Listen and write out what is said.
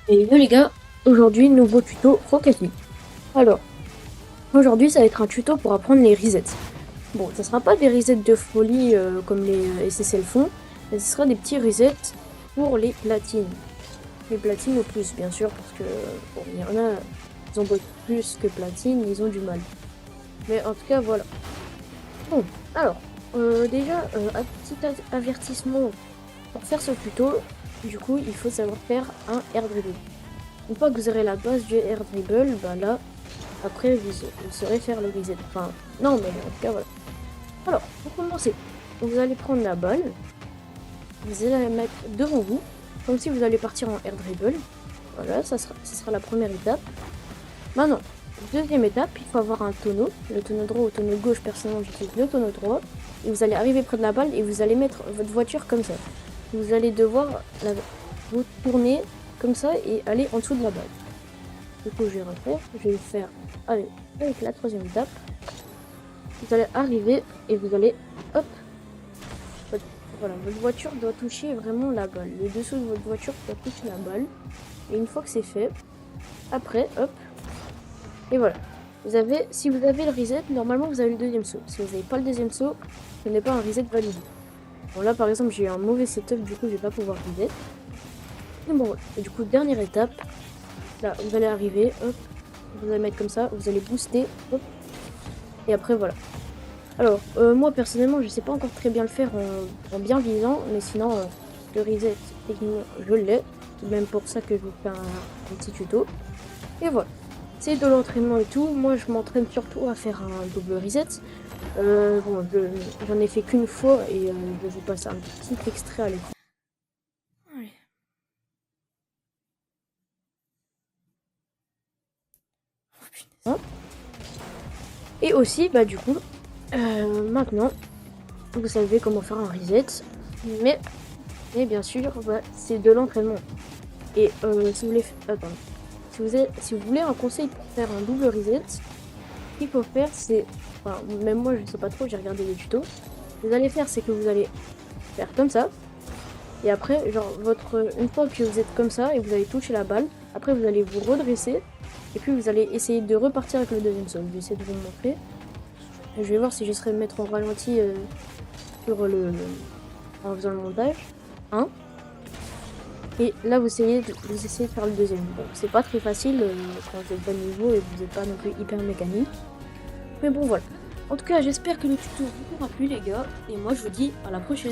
Et yo les gars, aujourd'hui nouveau tuto Rocket League. Alors, aujourd'hui ça va être un tuto pour apprendre les resets. Bon, ça sera pas des resets de folie comme les SSL font, mais ce sera des petits resets pour les platines. Les platines au plus bien sûr, parce que bon, il y en a, ils ont beaucoup plus que platine, ils ont du mal. Mais en tout cas voilà. Bon, alors, déjà, un petit avertissement pour faire ce tuto, du coup il faut savoir faire un air dribble. Une fois que vous aurez la base du air dribble, bah là, après vous saurez faire le reset. Enfin, non, mais en tout cas, voilà. Alors, pour commencer, vous allez prendre la balle, vous allez la mettre devant vous, comme si vous allez partir en air dribble. Voilà, ça sera la première étape. Maintenant, deuxième étape, il faut avoir un tonneau. Le tonneau droit ou tonneau gauche, personnellement j'utilise le tonneau droit. Et vous allez arriver près de la balle et vous allez mettre votre voiture comme ça. Vous allez devoir vous tourner comme ça et aller en dessous de la balle. Du coup, je vais refaire. Je vais faire avec la troisième étape. Vous allez arriver et vous allez, hop, voilà, votre voiture doit toucher vraiment la balle. Le dessous de votre voiture doit toucher la balle. Et une fois que c'est fait, après, hop, et voilà. Si vous avez le reset, normalement vous avez le deuxième saut. Si vous n'avez pas le deuxième saut, ce n'est pas un reset validé. Bon là par exemple j'ai eu un mauvais setup, du coup je vais pas pouvoir reset. Et bon voilà. Et du coup dernière étape, là vous allez arriver, hop, vous allez mettre comme ça, vous allez booster, hop, et après voilà. Alors moi personnellement je sais pas encore très bien le faire en bien visant, mais sinon le reset techniquement je l'ai. C'est même pour ça que je vous fais un petit tuto. Et voilà. C'est de l'entraînement et tout. Moi, je m'entraîne surtout à faire un double reset. Bon, j'en ai fait qu'une fois et je vais vous passer un petit extrait à l'écran. Allez. Oh, et aussi, bah du coup, maintenant, vous savez comment faire un reset. Mais bien sûr, bah, c'est de l'entraînement. Et si vous voulez... Attends. Si vous voulez un conseil pour faire un double reset, ce qu'il faut faire, c'est... Enfin, même moi, je sais pas trop, j'ai regardé les tutos. Ce que vous allez faire, c'est que vous allez faire comme ça. Et après, genre, une fois que vous êtes comme ça et vous allez toucher la balle, après vous allez vous redresser. Et puis vous allez essayer de repartir avec le deuxième saut. Je vais essayer de vous le montrer. Je vais voir si j'essaierai de mettre en ralenti en faisant le montage. 1. Et là, vous essayez de faire le deuxième. Bon, c'est pas très facile quand vous êtes pas niveau et vous n'êtes pas non plus hyper mécanique. Mais bon, voilà. En tout cas, j'espère que le tuto vous aura plu, les gars. Et moi, je vous dis à la prochaine.